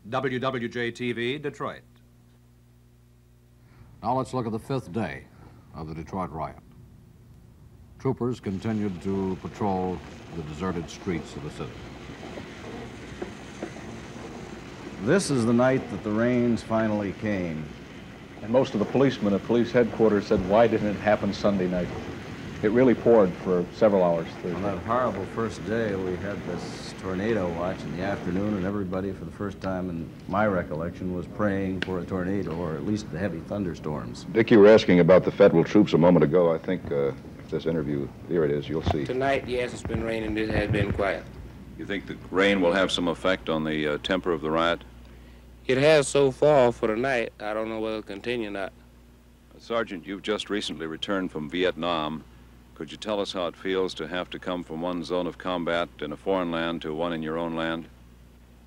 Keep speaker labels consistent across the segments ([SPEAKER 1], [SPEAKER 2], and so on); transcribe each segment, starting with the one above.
[SPEAKER 1] WWJ-TV, Detroit.
[SPEAKER 2] Now let's look at the fifth day of the Detroit riot. Troopers continued to patrol the deserted streets of the city.
[SPEAKER 3] This is the night that the rains finally came.
[SPEAKER 4] And most of the policemen at police headquarters said, why didn't it happen Sunday night? It really poured for several hours.
[SPEAKER 3] On that horrible first day, we had this tornado watch in the afternoon, and everybody, for the first time in my recollection, was praying for a tornado, or at least the heavy thunderstorms.
[SPEAKER 5] Dick, you were asking about the federal troops a moment ago. I think this interview, here it is, you'll see.
[SPEAKER 6] Tonight, yes, it's been raining. It has been quiet.
[SPEAKER 7] You think the rain will have some effect on the temper of the riot?
[SPEAKER 6] It has so far for the night. I don't know whether it'll continue or not.
[SPEAKER 7] Sergeant, you've just recently returned from Vietnam. Could you tell us how it feels to have to come from one zone of combat in a foreign land to one in your own land?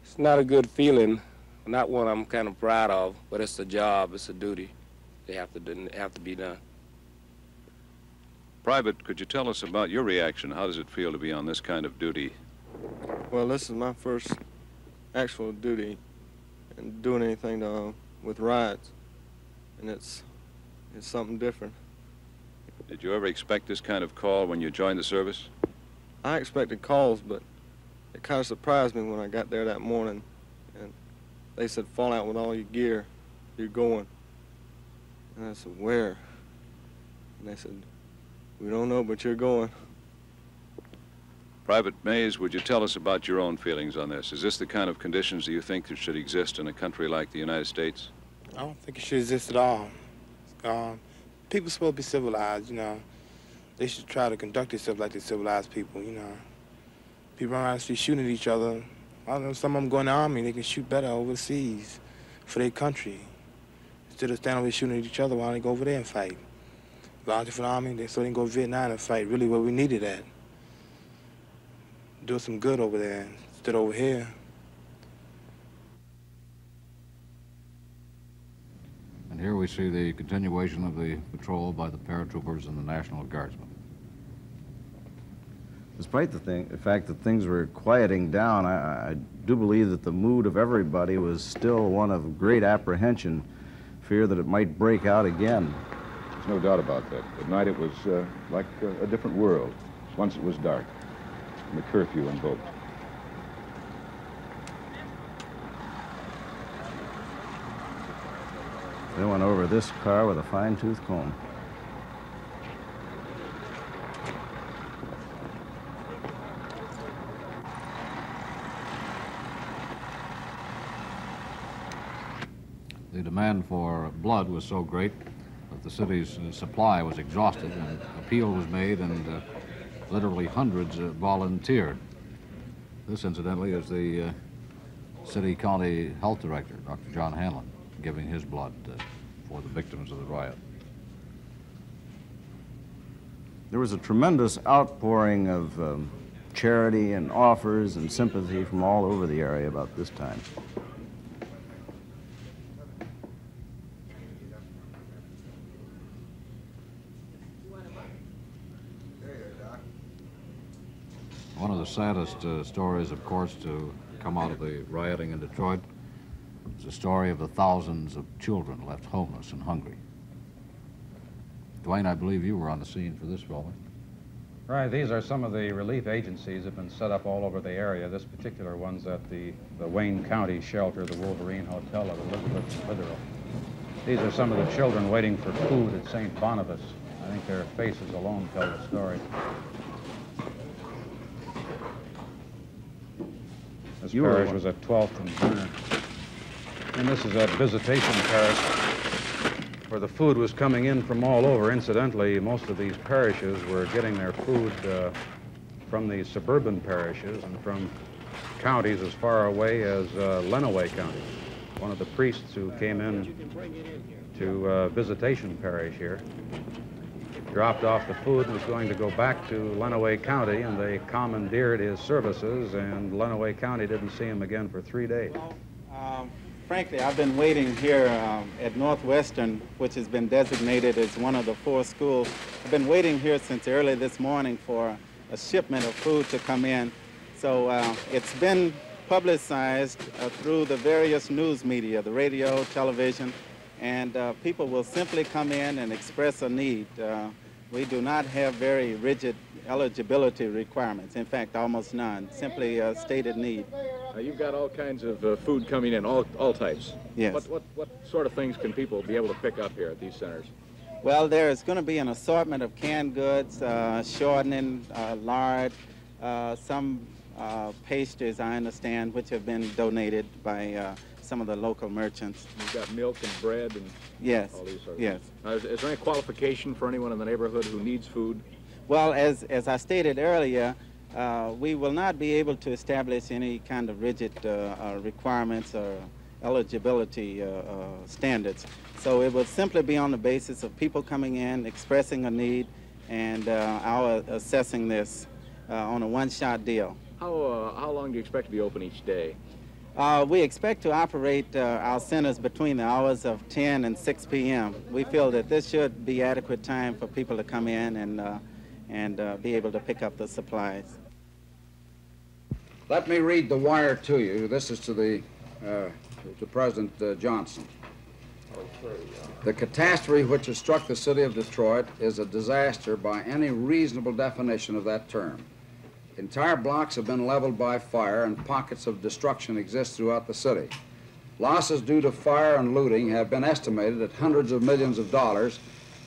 [SPEAKER 6] It's not a good feeling, not one I'm kind of proud of, but it's a job, it's a duty. They have to be done.
[SPEAKER 7] Private, could you tell us about your reaction? How does it feel to be on this kind of duty?
[SPEAKER 8] Well, this is my first actual duty and doing anything with riots, and it's something different.
[SPEAKER 7] Did you ever expect this kind of call when you joined the service?
[SPEAKER 8] I expected calls, but it kind of surprised me when I got there that morning, and they said, fall out with all your gear, you're going. And I said, where? And they said, we don't know, but you're going.
[SPEAKER 7] Private Mays, would you tell us about your own feelings on this? Is this the kind of conditions that you think that should exist in a country like the United States?
[SPEAKER 9] I don't think it should exist at all. People are supposed to be civilized, you know. They should try to conduct themselves like they're civilized people, you know. People run around the street shooting at each other. I don't know, some of them go in the army, they can shoot better overseas for their country. Instead of standing over there shooting at each other, why don't they go over there and fight? Volunteer for the army, so they can go to Vietnam and fight really where we need it at. Do some good over there instead of over here.
[SPEAKER 2] And here we see the continuation of the patrol by the paratroopers and the National Guardsmen.
[SPEAKER 3] Despite the fact that things were quieting down, I do believe that the mood of everybody was still one of great apprehension, fear that it might break out again.
[SPEAKER 5] There's no doubt about that. At night it was like a different world, once it was dark, and the curfew invoked.
[SPEAKER 3] They went over this car with a fine-tooth comb.
[SPEAKER 2] The demand for blood was so great that the city's supply was exhausted, and appeal was made, and literally hundreds volunteered. This, incidentally, is the city-county health director, Dr. John Hanlon, giving his blood for the victims of the riot.
[SPEAKER 3] There was a tremendous outpouring of charity and offers and sympathy from all over the area about this time.
[SPEAKER 2] One of the saddest stories, of course, to come out of the rioting in Detroit is the story of the thousands of children left homeless and hungry. Dwayne, I believe you were on the scene for this, Robert.
[SPEAKER 10] Right, these are some of the relief agencies that have been set up all over the area. This particular one's at the Wayne County shelter, the Wolverine Hotel of Elizabeth and Clitheroe. These are some of the children waiting for food at St. Boniface. I think their faces alone tell the story. This parish was at 12th and Verner. And this is that visitation parish where the food was coming in from all over. Incidentally, most of these parishes were getting their food from the suburban parishes and from counties as far away as Lenawee County. One of the priests who came in to visitation parish here dropped off the food and was going to go back to Lenawee County, and they commandeered his services, and Lenawee County didn't see him again for 3 days.
[SPEAKER 11] Frankly, I've been waiting here at Northwestern, which has been designated as one of the 4 schools. I've been waiting here since early this morning for a shipment of food to come in. So it's been publicized through the various news media, the radio, television, and people will simply come in and express a need. We do not have very rigid eligibility requirements. In fact, almost none, simply a stated need.
[SPEAKER 4] You've got all kinds of food coming in, all types.
[SPEAKER 11] Yes.
[SPEAKER 4] What sort of things can people be able to pick up here at these centers?
[SPEAKER 11] Well, there is going to be an assortment of canned goods, shortening, lard, some pastries, I understand, which have been donated by some of the local merchants.
[SPEAKER 4] You've got milk and bread and
[SPEAKER 11] yes.
[SPEAKER 4] all these sort of
[SPEAKER 11] yes.
[SPEAKER 4] things. Is there any qualification for anyone in the neighborhood who needs food?
[SPEAKER 11] Well, as I stated earlier, we will not be able to establish any kind of rigid requirements or eligibility standards. So it will simply be on the basis of people coming in, expressing a need, and our assessing this on a one-shot deal.
[SPEAKER 4] How long do you expect to be open each day?
[SPEAKER 11] We expect to operate our centers between the hours of 10 and 6 p.m. We feel that this should be adequate time for people to come in and be able to pick up the supplies.
[SPEAKER 1] Let me read the wire to you. This is to President Johnson. The catastrophe which has struck the city of Detroit is a disaster by any reasonable definition of that term. Entire blocks have been leveled by fire and pockets of destruction exist throughout the city. Losses due to fire and looting have been estimated at hundreds of millions of dollars,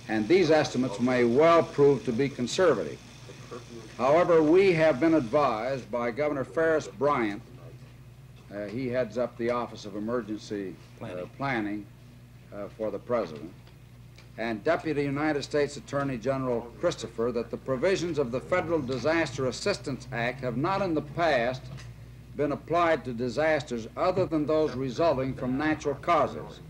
[SPEAKER 1] and these estimates may well prove to be conservative. However, we have been advised by Governor Ferris Bryant, he heads up the Office of Emergency Planning for the President, and Deputy United States Attorney General Christopher, that the provisions of the Federal Disaster Assistance Act have not in the past been applied to disasters other than those resulting from natural causes.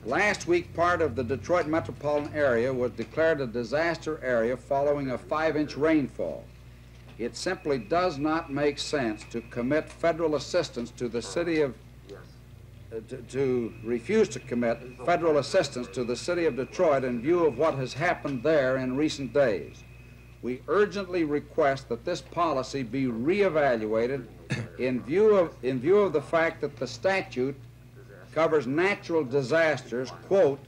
[SPEAKER 1] Last week, part of the Detroit metropolitan area was declared a disaster area following a 5-inch rainfall. It simply does not make sense to commit federal assistance to the city of to refuse to commit federal assistance to the city of Detroit in view of what has happened there in recent days. We urgently request that this policy be reevaluated in view of the fact that the statute covers natural disasters, quote,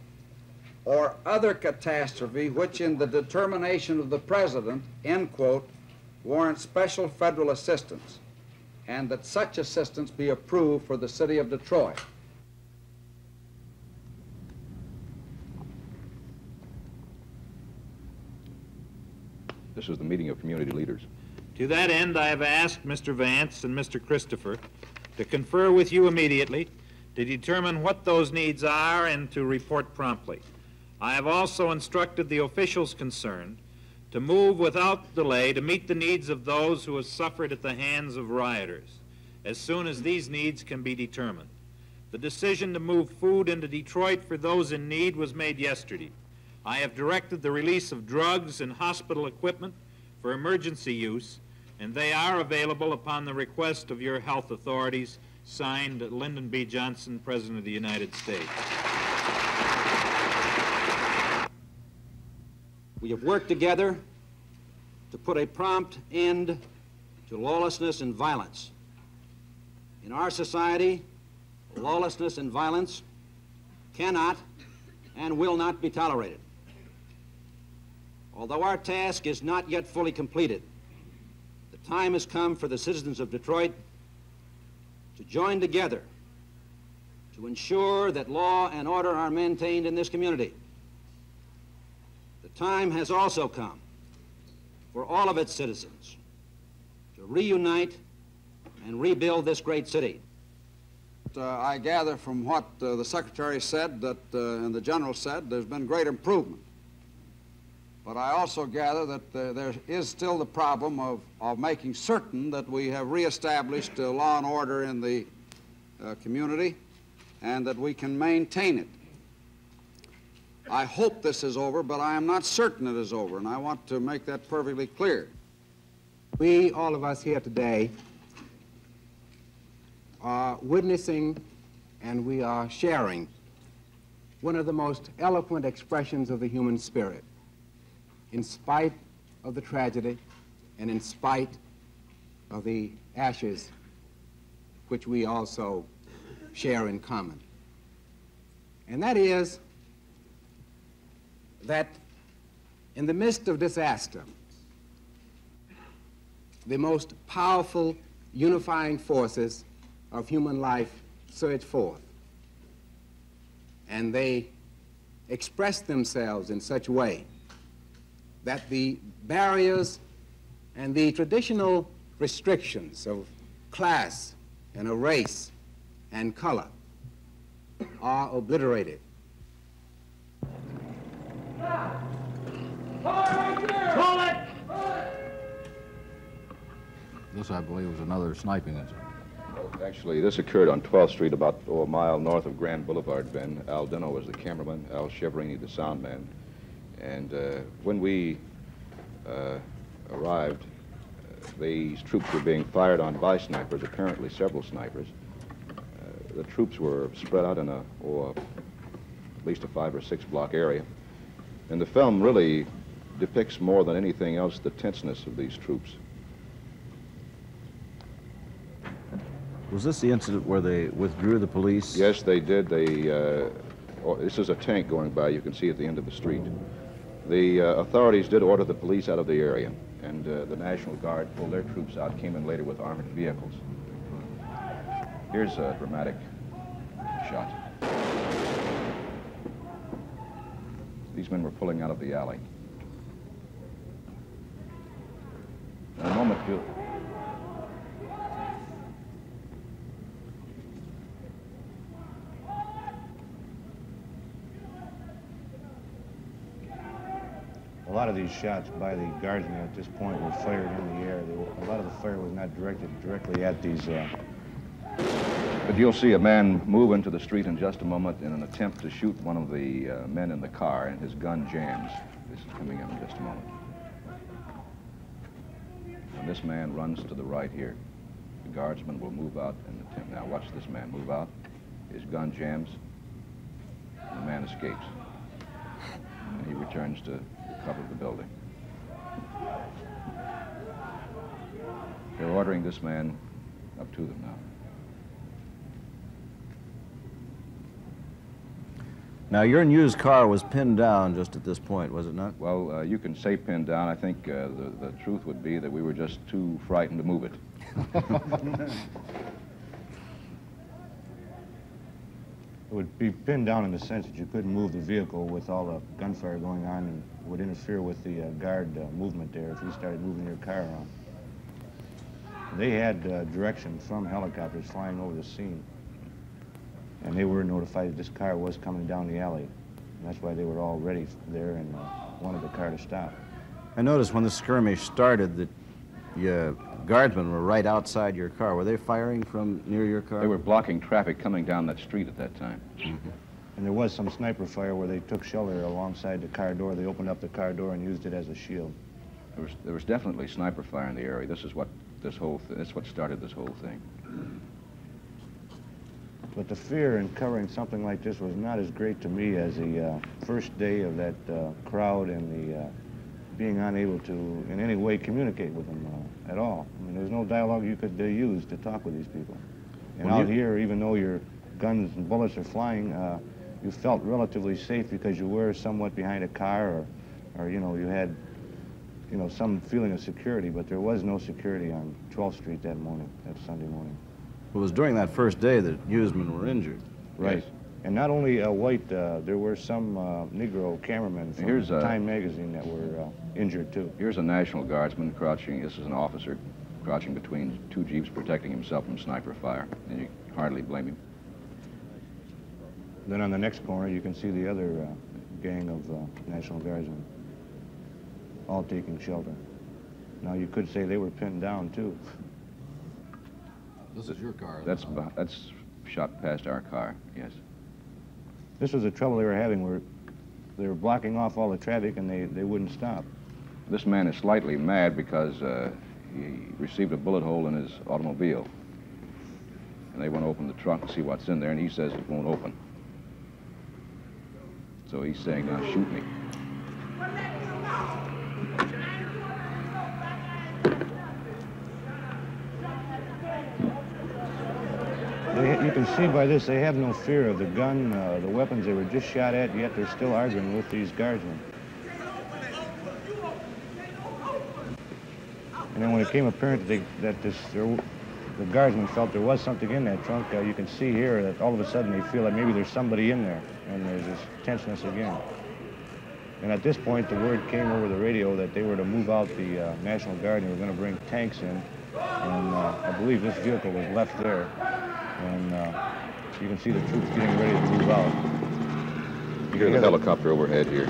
[SPEAKER 1] or other catastrophe which in the determination of the President, end quote, warrants special federal assistance, and that such assistance be approved for the city of Detroit.
[SPEAKER 4] This is the meeting of community leaders.
[SPEAKER 12] To that end, I have asked Mr. Vance and Mr. Christopher to confer with you immediately to determine what those needs are and to report promptly. I have also instructed the officials concerned to move without delay to meet the needs of those who have suffered at the hands of rioters as soon as these needs can be determined. The decision to move food into Detroit for those in need was made yesterday. I have directed the release of drugs and hospital equipment for emergency use, and they are available upon the request of your health authorities. Signed, Lyndon B. Johnson, President of the United States.
[SPEAKER 13] We have worked together to put a prompt end to lawlessness and violence. In our society, lawlessness and violence cannot and will not be tolerated. Although our task is not yet fully completed, the time has come for the citizens of Detroit to join together to ensure that law and order are maintained in this community. The time has also come for all of its citizens to reunite and rebuild this great city.
[SPEAKER 1] I gather from what the Secretary said that, and the General said, there's been great improvement. But I also gather that there is still the problem of making certain that we have reestablished law and order in the community and that we can maintain it. I hope this is over, but I am not certain it is over, and I want to make that perfectly clear.
[SPEAKER 14] We, all of us here today, are witnessing and we are sharing one of the most eloquent expressions of the human spirit. In spite of the tragedy and in spite of the ashes which we also share in common. And that is that in the midst of disaster, the most powerful unifying forces of human life surge forth. And they express themselves in such a way that the barriers and the traditional restrictions of class and of race and color are obliterated.
[SPEAKER 2] This, I believe, was another sniping incident.
[SPEAKER 5] Actually, this occurred on 12th Street, about a mile north of Grand Boulevard, Ben. Al Dino was the cameraman, Al Cheverini the sound man. And when we arrived, these troops were being fired on by snipers, apparently several snipers. The troops were spread out in at least a 5 or 6 block area. And the film really depicts more than anything else the tenseness of these troops.
[SPEAKER 3] Was this the incident where they withdrew the police?
[SPEAKER 5] Yes, they did. This is a tank going by, you can see at the end of the street. The authorities did order the police out of the area, and the National Guard pulled their troops out, came in later with armored vehicles. Here's a dramatic shot. These men were pulling out of the alley. In a moment,
[SPEAKER 10] a lot of these shots by the guardsmen at this point were fired in the air. A lot of the fire was not directed directly at these.
[SPEAKER 5] But you'll see a man move into the street in just a moment in an attempt to shoot one of the men in the car, and his gun jams. This is coming in just a moment. And this man runs to the right here. The guardsman will move out and attempt. Now watch this man move out. His gun jams, and the man escapes. And he returns to cover the building. They're ordering this man up to them now.
[SPEAKER 3] Now, your used car was pinned down just at this point, was it not?
[SPEAKER 5] Well, you can say pinned down. I think the truth would be that we were just too frightened to move it.
[SPEAKER 10] It would be pinned down in the sense that you couldn't move the vehicle with all the gunfire going on, and would interfere with the guard movement there if you started moving your car around. They had direction from helicopters flying over the scene, and they were notified that this car was coming down the alley. And that's why they were all ready there and wanted the car to stop.
[SPEAKER 3] I noticed when the skirmish started that your guardsmen were right outside your car. Were they firing from near your car?
[SPEAKER 5] They were blocking traffic coming down that street at that time.
[SPEAKER 10] Mm-hmm. And there was some sniper fire where they took shelter alongside the car door. They opened up the car door and used it as a shield.
[SPEAKER 5] There was definitely sniper fire in the area. This is what this whole that's what started this whole thing.
[SPEAKER 10] But the fear in covering something like this was not as great to me as the first day of that crowd and the being unable to in any way communicate with them at all. I mean, there was no dialogue you could use to talk with these people. And out here, even though your guns and bullets are flying, you felt relatively safe because you were somewhat behind a car, or you know, you had, you know, some feeling of security. But there was no security on 12th Street that morning, that Sunday morning.
[SPEAKER 3] It was during that first day that newsmen were injured.
[SPEAKER 10] Right.
[SPEAKER 5] Yes.
[SPEAKER 10] And not only white, there were some Negro cameramen from Time magazine that were injured too.
[SPEAKER 5] Here's a National Guardsman crouching. This is an officer crouching between two jeeps, protecting himself from sniper fire, and you hardly blame him.
[SPEAKER 10] Then on the next corner, you can see the other gang of National Guardsmen, all taking shelter. Now, you could say they were pinned down, too.
[SPEAKER 2] This is your car.
[SPEAKER 5] That's shot past our car, yes.
[SPEAKER 10] This was the trouble they were having, where they were blocking off all the traffic, and they wouldn't stop.
[SPEAKER 5] This man is slightly mad because he received a bullet hole in his automobile. And they want to open the trunk to see what's in there, and he says it won't open. So he's saying, now shoot me.
[SPEAKER 15] can see by this they have no fear of the gun, the weapons they were just shot at, yet they're still arguing with these guardsmen. And then when it became apparent that the guardsmen felt there was something in that trunk, you can see here that all of a sudden they feel like maybe there's somebody in there, and there's this tenseness again. And at this point, the word came over the radio that they were to move out the National Guard and they were going to bring tanks in. And I believe this vehicle was left there. And you can see the troops getting ready to move out.
[SPEAKER 5] You hear the helicopter overhead here.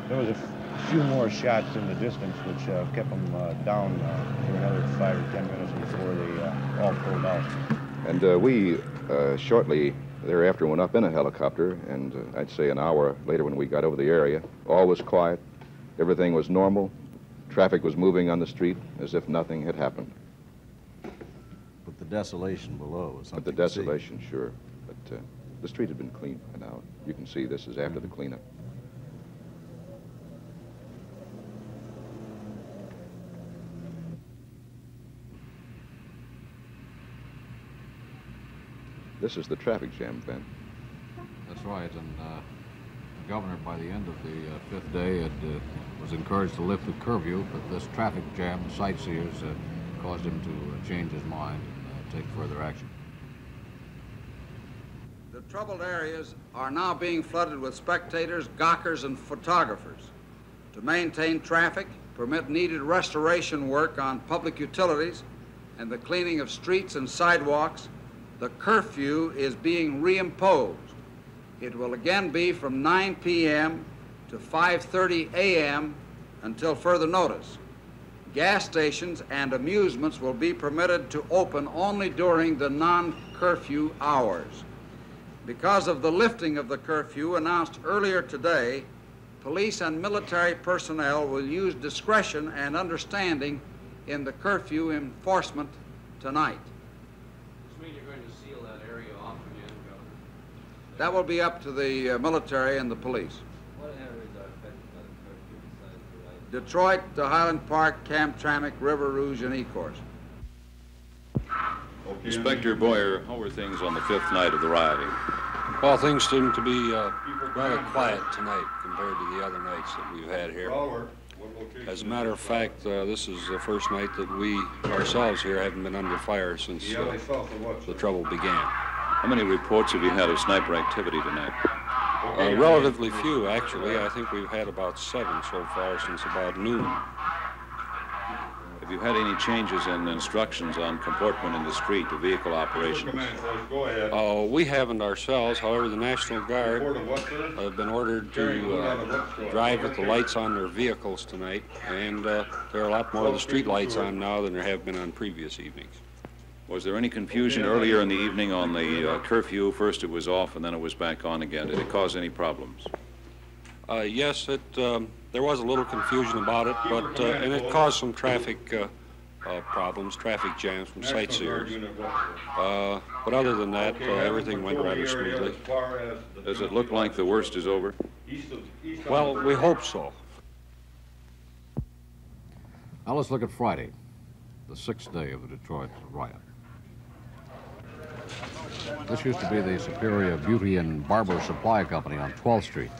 [SPEAKER 15] There was a few more shots in the distance, which kept them down for another 5 or 10 minutes before they all pulled out.
[SPEAKER 5] And we shortly thereafter went up in a helicopter, and I'd say an hour later when we got over the area, all was quiet, everything was normal, traffic was moving on the street as if nothing had happened.
[SPEAKER 3] But the desolation below was something.
[SPEAKER 5] But the desolation, sure. But the street had been cleaned by now. You can see this is after the cleanup. This is the traffic jam, Ben.
[SPEAKER 2] That's right, and the governor, by the end of the fifth day, was encouraged to lift the curfew, but this traffic jam, sightseers, caused him to change his mind and take further action.
[SPEAKER 1] The troubled areas are now being flooded with spectators, gawkers, and photographers. To maintain traffic, permit needed restoration work on public utilities, and the cleaning of streets and sidewalks, the curfew is being reimposed. It will again be from 9 p.m. to 5:30 a.m. until further notice. Gas stations and amusements will be permitted to open only during the non-curfew hours. Because of the lifting of the curfew announced earlier today, police and military personnel will use discretion and understanding in the curfew enforcement tonight. That will be up to the military and the police.
[SPEAKER 16] What areas are affected by the curfew besides the Riot?
[SPEAKER 1] Detroit, Highland Park, Camp-Tramick, River Rouge, and Ecorse.
[SPEAKER 7] Inspector Boyer, how were things on the fifth night of the rioting?
[SPEAKER 17] Well, things seem to be rather quiet tonight compared to the other nights that we've had here. As a matter of fact, this is the first night that we ourselves here haven't been under fire since the trouble began.
[SPEAKER 7] How many reports have you had of sniper activity tonight?
[SPEAKER 17] Relatively few, actually. I think we've had about 7 so far since about noon.
[SPEAKER 7] Have you had any changes in instructions on comportment in the street, the vehicle operations?
[SPEAKER 17] We haven't ourselves. However, the National Guard have been ordered to drive with the lights on their vehicles tonight, and there are a lot more of the street lights on now than there have been on previous evenings.
[SPEAKER 7] Was there any confusion earlier in the evening on the curfew? First it was off and then it was back on again. Did it cause any problems?
[SPEAKER 17] Yes, there was a little confusion about it, but and it caused some traffic problems, traffic jams from sightseers. But other than that, everything went rather smoothly.
[SPEAKER 7] Does it look like the worst is over?
[SPEAKER 17] Well, we hope so.
[SPEAKER 2] Now let's look at Friday, the 6th day of the Detroit riot. This used to be the Superior Beauty and Barber Supply Company on 12th Street.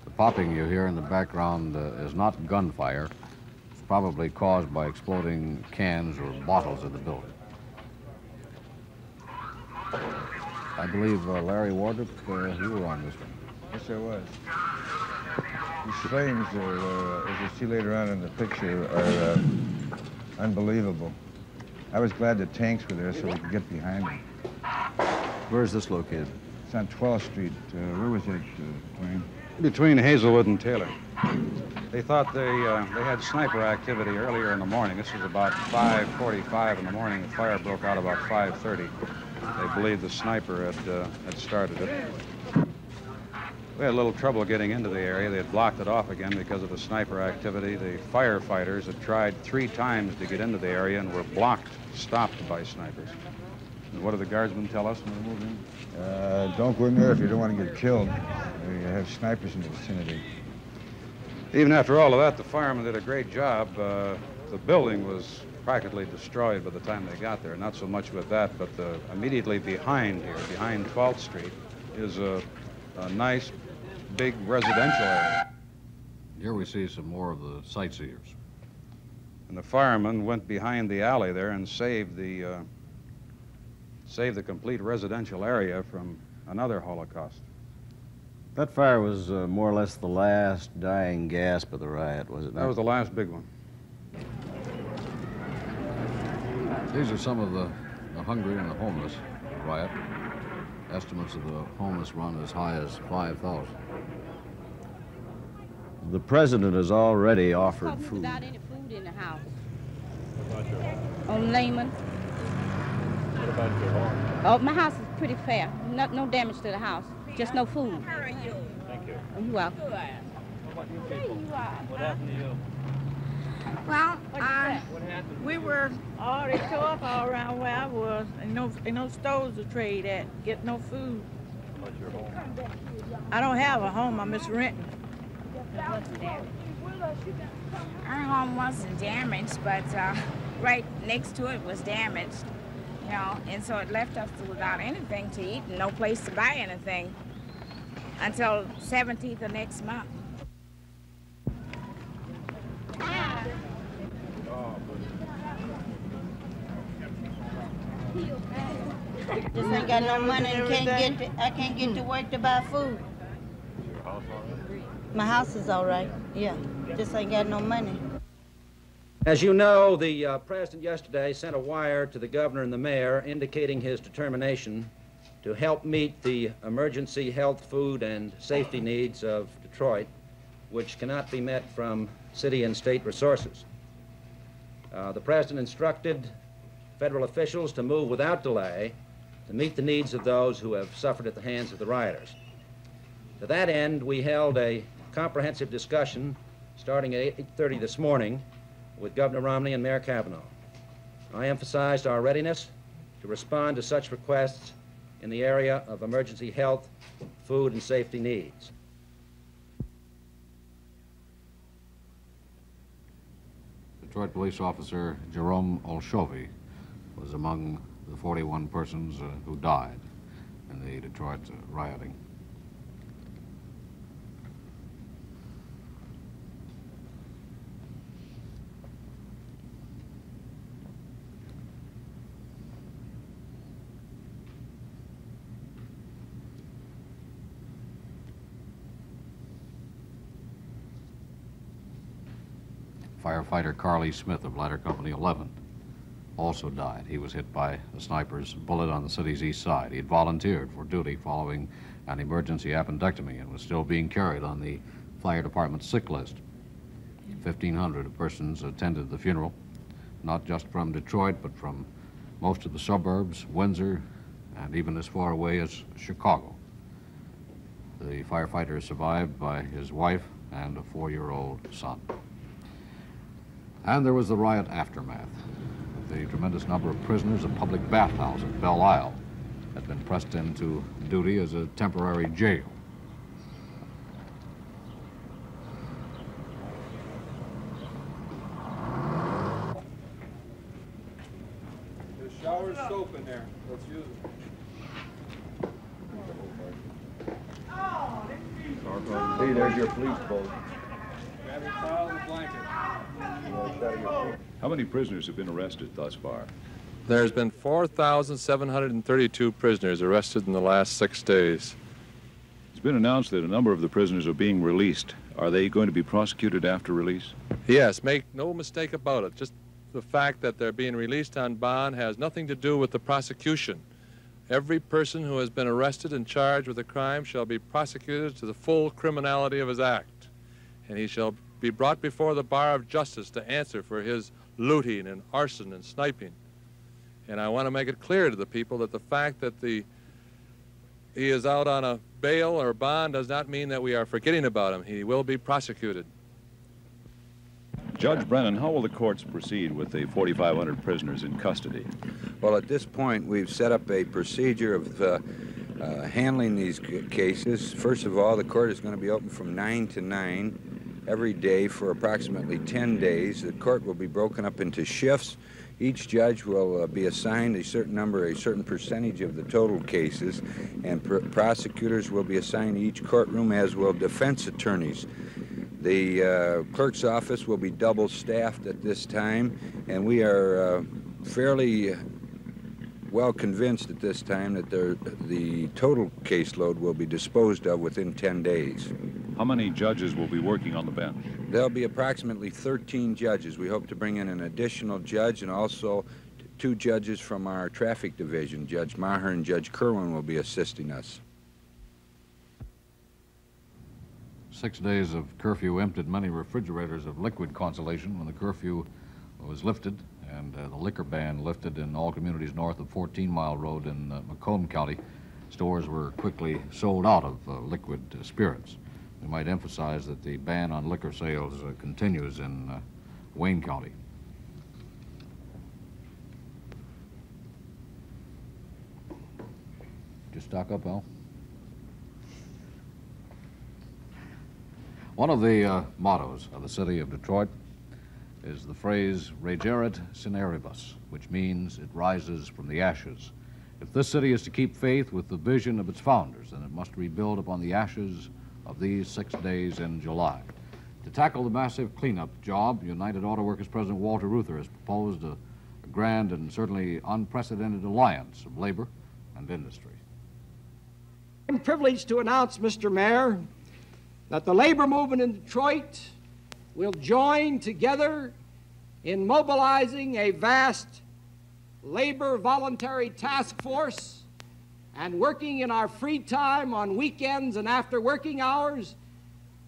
[SPEAKER 2] The popping you hear in the background is not gunfire. It's probably caused by exploding cans or bottles in the building. I believe Larry Wardrop, you were on this one.
[SPEAKER 18] Yes, I was. These flames, as you see later on in the picture, are unbelievable. I was glad the tanks were there so we could get behind them.
[SPEAKER 3] Where is this located?
[SPEAKER 18] It's on 12th Street. Where was it, Dwayne?
[SPEAKER 10] Between Hazelwood and Taylor. They thought they had sniper activity earlier in the morning. This was about 5:45 in the morning. The fire broke out about 5:30. They believed the sniper had started it. We had a little trouble getting into the area. They had blocked it off again because of the sniper activity. The firefighters had tried 3 times to get into the area and were blocked, stopped by snipers. And what did the guardsmen tell us when we moved in?
[SPEAKER 18] Don't go in there if you don't want to get killed. You have snipers in the vicinity.
[SPEAKER 10] Even after all of that, the firemen did a great job. The building was practically destroyed by the time they got there. Not so much with that, but immediately behind here, behind 12th Street, is a nice, big residential area.
[SPEAKER 2] Here we see some more of the sightseers.
[SPEAKER 10] And the firemen went behind the alley there and saved the complete residential area from another Holocaust.
[SPEAKER 3] That fire was more or less the last dying gasp of the riot, was it not?
[SPEAKER 10] That was the last big one.
[SPEAKER 2] These are some of the hungry and the homeless riot. Estimates of the homeless run as high as 5,000.
[SPEAKER 3] The president has already offered food.
[SPEAKER 19] Without any food in the house. On Lehman.
[SPEAKER 4] What about your home?
[SPEAKER 19] Oh, my house is pretty fair. No damage to the house. Just no food.
[SPEAKER 4] Thank you.
[SPEAKER 19] You're welcome.
[SPEAKER 4] What about you people? What happened to you?
[SPEAKER 20] Well, we were already tore up all around where I was, and no stores to trade at, get no food.
[SPEAKER 4] What about your home?
[SPEAKER 20] I don't have a home, I'm just renting.
[SPEAKER 21] Our home wasn't damaged, but right next to it was damaged, you know, and so it left us without anything to eat and no place to buy anything until 17th of next month.
[SPEAKER 22] Just ain't got no money and I can't get to work to buy food.
[SPEAKER 4] Is your house all right?
[SPEAKER 22] My house is all right, yeah. Just ain't got no money.
[SPEAKER 13] As you know, the president yesterday sent a wire to the governor and the mayor indicating his determination to help meet the emergency health, food, and safety needs of Detroit, which cannot be met from city and state resources. The president instructed federal officials to move without delay to meet the needs of those who have suffered at the hands of the rioters. To that end, we held a comprehensive discussion starting at 8:30 this morning with Governor Romney and Mayor Cavanaugh. I emphasized our readiness to respond to such requests in the area of emergency health, food, and safety needs.
[SPEAKER 2] Detroit police officer Jerome Olshovi was among the 41 persons who died in the Detroit rioting. Firefighter Carly Smith of Ladder Company 11 also died. He was hit by a sniper's bullet on the city's east side. He had volunteered for duty following an emergency appendectomy and was still being carried on the fire department's sick list. 1,500 persons attended the funeral, not just from Detroit, but from most of the suburbs, Windsor, and even as far away as Chicago. The firefighter is survived by his wife and a 4-year-old son. And there was the riot aftermath. The tremendous number of prisoners, a public bathhouse at Belle Isle had been pressed into duty as a temporary jail.
[SPEAKER 8] There's shower soap in there. Let's use it.
[SPEAKER 4] Hey, there's your police boat.
[SPEAKER 8] Grab your towel and blanket.
[SPEAKER 7] How many prisoners have been arrested thus far?
[SPEAKER 23] There's been 4,732 prisoners arrested in the last 6 days.
[SPEAKER 7] It's been announced that a number of the prisoners are being released. Are they going to be prosecuted after release?
[SPEAKER 23] Yes, make no mistake about it. Just the fact that they're being released on bond has nothing to do with the prosecution. Every person who has been arrested and charged with a crime shall be prosecuted to the full criminality of his act, and he shall be brought before the bar of justice to answer for his looting and arson and sniping. And I want to make it clear to the people that the fact that he is out on a bail or bond does not mean that we are forgetting about him. He will be prosecuted.
[SPEAKER 7] Judge Brennan, how will the courts proceed with the 4,500 prisoners in custody?
[SPEAKER 24] Well, at this point, we've set up a procedure of handling these cases. First of all, the court is going to be open from 9 to 9. every day for approximately 10 days. The court will be broken up into shifts. Each judge will be assigned a certain number, a certain percentage of the total cases, and prosecutors will be assigned to each courtroom, as will defense attorneys. The clerk's office will be double-staffed at this time, and we are fairly well convinced at this time that the total caseload will be disposed of within 10 days.
[SPEAKER 6] How many judges will be working on the bench?
[SPEAKER 24] There'll be approximately 13 judges. We hope to bring in an additional judge, and also 2 judges from our traffic division. Judge Maher and Judge Kerwin will be assisting us.
[SPEAKER 2] 6 days of curfew emptied many refrigerators of liquid consolation when the curfew was lifted, and the liquor ban lifted in all communities north of 14 Mile Road in Macomb County. Stores were quickly sold out of liquid spirits. We might emphasize that the ban on liquor sales continues in Wayne County. Just stock up, Al. One of the mottos of the city of Detroit is the phrase regerit cineribus, which means it rises from the ashes. If this city is to keep faith with the vision of its founders, then it must rebuild upon the ashes of these 6 days in July. To tackle the massive cleanup job, United Auto Workers President Walter Reuther has proposed a grand and certainly unprecedented alliance of labor and industry.
[SPEAKER 9] I'm privileged to announce, Mr. Mayor, that the labor movement in Detroit will join together in mobilizing a vast labor voluntary task force and working in our free time on weekends and after working hours.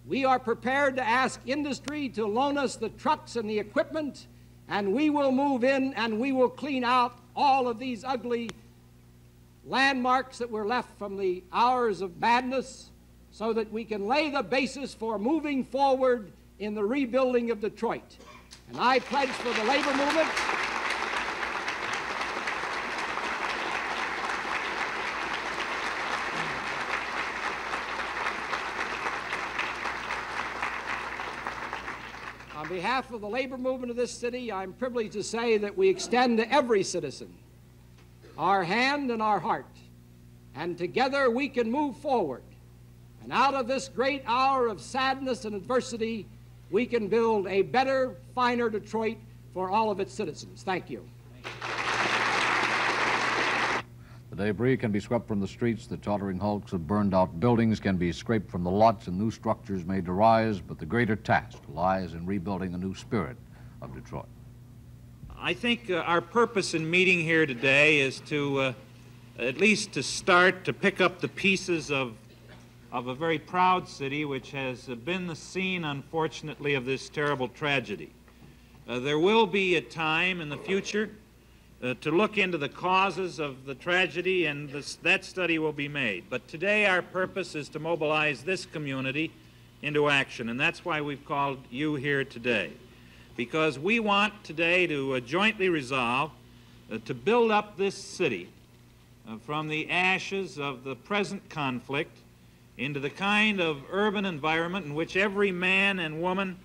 [SPEAKER 9] We are prepared to ask industry to loan us the trucks and the equipment, and we will move in and we will clean out all of these ugly landmarks that were left from the hours of madness, so that we can lay the basis for moving forward in the rebuilding of Detroit. And I pledge for the labor movement on behalf of the labor movement of this city. I'm privileged to say that we extend to every citizen our hand and our heart, and together we can move forward. And out of this great hour of sadness and adversity, we can build a better, finer Detroit for all of its citizens. Thank you.
[SPEAKER 2] The debris can be swept from the streets, the tottering hulks of burned-out buildings can be scraped from the lots, and new structures made to rise, but the greater task lies in rebuilding a new spirit of Detroit.
[SPEAKER 11] I think our purpose in meeting here today is to, at least to start, to pick up the pieces of a very proud city which has been the scene, unfortunately, of this terrible tragedy. There will be a time in the future to look into the causes of the tragedy, and that study will be made. But today our purpose is to mobilize this community into action, and that's why we've called you here today. Because we want today to jointly resolve to build up this city from the ashes of the present conflict into the kind of urban environment in which every man and woman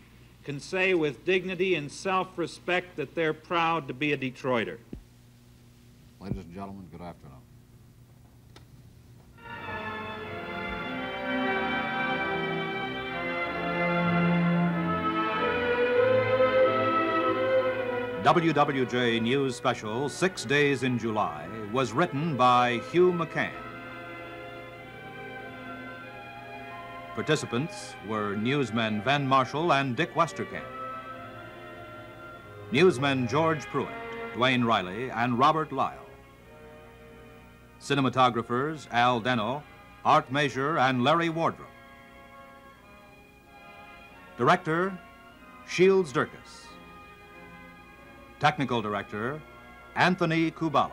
[SPEAKER 11] can say with dignity and self-respect that they're proud to be a Detroiter.
[SPEAKER 2] Ladies and gentlemen, good afternoon.
[SPEAKER 12] WWJ News Special, 6 Days in July, was written by Hugh McCann. Participants were newsmen Van Marshall and Dick Westerkamp, newsmen George Pruitt, Dwayne Riley, and Robert Lyle, cinematographers Al Deno, Art Major, and Larry Wardrop, director Shields Durkis, technical director Anthony Kubala.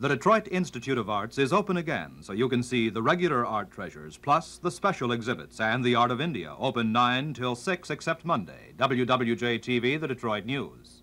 [SPEAKER 12] The Detroit Institute of Arts is open again, so you can see the regular art treasures, plus the special exhibits and the Art of India, open 9 till 6 except Monday. WWJ-TV, the Detroit News.